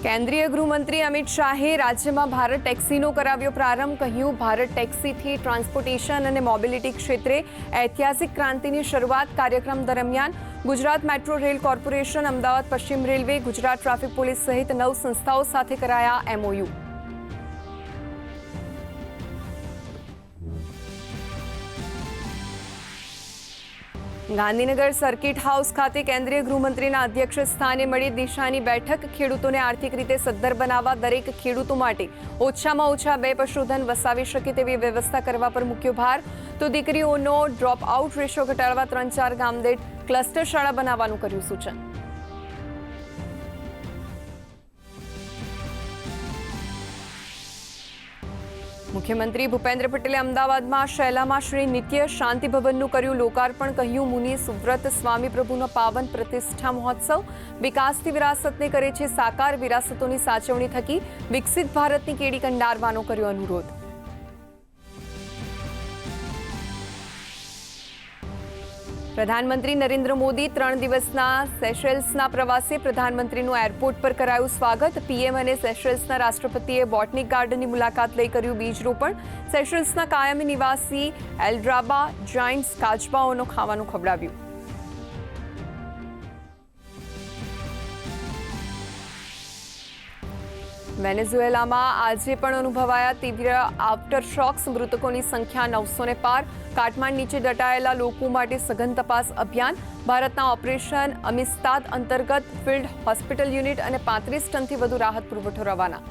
કેન્દ્રીય ગૃહમંત્રી અમિત શાહે રાજ્યમાં ભારત ટેક્સીનો કરાવ્યો પ્રારંભ. કહ્યું, ભારત ટેક્સીથી ટ્રાન્સપોર્ટેશન અને મોબિલિટી ક્ષેત્રે ઐતિહાસિક ક્રાંતિની શરૂઆત. કાર્યક્રમ દરમિયાન Gujarat metro rail corporation, Ahmedabad પશ્ચિમ રેલવે, ગુજરાત ટ્રાફિક પોલીસ સહિત 9 સંસ્થાઓ સાથે કરાયા MOU. ગાંધીનગર સર્કિટ હાઉસ ખાતે કેન્દ્રીય ગૃહમંત્રીના અધ્યક્ષ સ્થાને મળી દિશાની બેઠક. ખેડૂતોને આર્થિક રીતે સદ્ધર બનાવવા દરેક ખેડૂતો માટે ઓછામાં ઓછા 2 પશુધન વસાવી શકે તેવી વ્યવસ્થા કરવા પર મૂક્યો ભાર. તો દીકરીઓનો ડ્રોપ આઉટ રેશિયો ઘટાડવા 3-4 ગામદીઠ ક્લસ્ટર શાળા બનાવવાનું કર્યું સૂચન. મુખ્યમંત્રી ભૂપેન્દ્ર પટેલે અમદાવાદમાં શૈલામાં શ્રી નિત્ય શાંતિ ભવનનું કર્યું લોકાર્પણ. કહ્યું, મુનિ સુવ્રત સ્વામી પ્રભુનો પાવન પ્રતિષ્ઠા મહોત્સવ વિકાસથી વિરાસતને કરે છે સાકાર. વિરાસતોની સાચવણી થકી વિકસિત ભારતની કેડી કંડારવાનો કર્યો અનુરોધ. પ્રધાનમંત્રી નરેન્દ્ર મોદી 3 દિવસના સેશેલ્સના પ્રવાસે. પ્રધાનમંત્રીનું એરપોર્ટ પર કરાયું સ્વાગત. PM અને સેશેલ્સના રાષ્ટ્રપતિએ બોટનિક ગાર્ડનની મુલાકાત લઈ કર્યું બીજરોપણ. સેશેલ્સના કાયમી નિવાસી એલ્ડ્રાબા જાયન્ટ્સ કાચબાઓનો ખાવાનું ખવડાવ્યું. વેનેઝુએલામાં આજે પણ અનુભવાયા તીવ્ર આફ્ટર શોક્સ. મૃતકોની સંખ્યા 900 પાર. કાટમાળ નીચે દટાયેલા લોકો માટે સઘન તપાસ અભિયાન. ભારતના ઓપરેશન અમિસ્તાદ અંતર્ગત ફિલ્ડ હોસ્પિટલ યુનિટ અને 35 ટનથી વધુ રાહત પુરવઠો રવાના.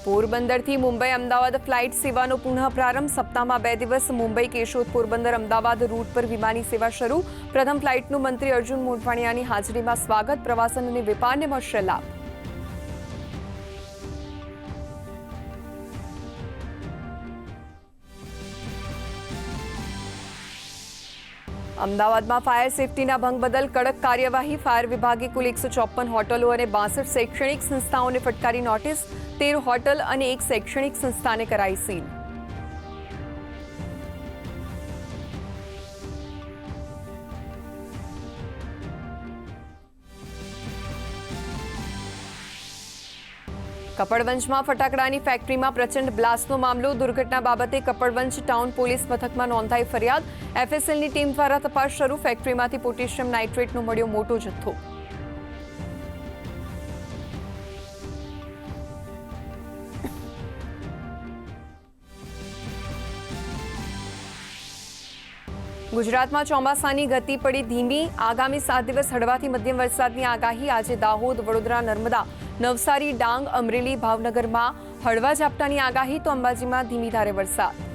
પોરબંદરથી મુંબઈ અમદાવાદ ફ્લાઇટ સેવાનો પુનઃ પ્રારંભ. સપ્તાહમાં 2 દિવસ મુંબઈ કેશોદ પોરબંદર અમદાવાદ રૂટ પર વિમાની સેવા શરૂ. પ્રથમ ફ્લાઇટનું મંત્રી અર્જુન મોઢવાણિયાની હાજરીમાં સ્વાગત. પ્રવાસન અને વેપારને મળશે લાભ. અમદાવાદમાં ફાયર સેફટીના ભંગ બદલ કડક કાર્યવાહી. ફાયર વિભાગે કુલ 154 હોટલો અને 62 શૈક્ષણિક સંસ્થાઓને ફટકારી નોટિસ. 13 હોટલ અને 1 શૈક્ષણિક સંસ્થાને કરાઈ સીલ. કપડવંજમાં ફટાકડાની ફેક્ટરીમાં પ્રચંડ બ્લાસ્ટનો મામલો. દુર્ઘટના બાબતે કપડવંજ ટાઉન પોલીસ મથકમાં નોંધાઈ ફરિયાદ. FSLની ટીમ દ્વારા તપાસ શરૂ. ફેક્ટરીમાંથી પોટેશિયમ નાઇટ્રેટનો મળ્યો મોટો જથ્થો. ગુજરાતમાં ચોમાસાની ગતિ પડી ધીમી. આગામી 7 દિવસ હળવાથી મધ્યમ વરસાદની આગાહી. આજે દાહોદ, વડોદરા, નર્મદા, નવસારી, ડાંગ, અમરેલી, ભાવનગરમાં હળવા ઝાપટાની આગાહી. તો અંબાજીમાં ધીમી ધારે વરસાદ.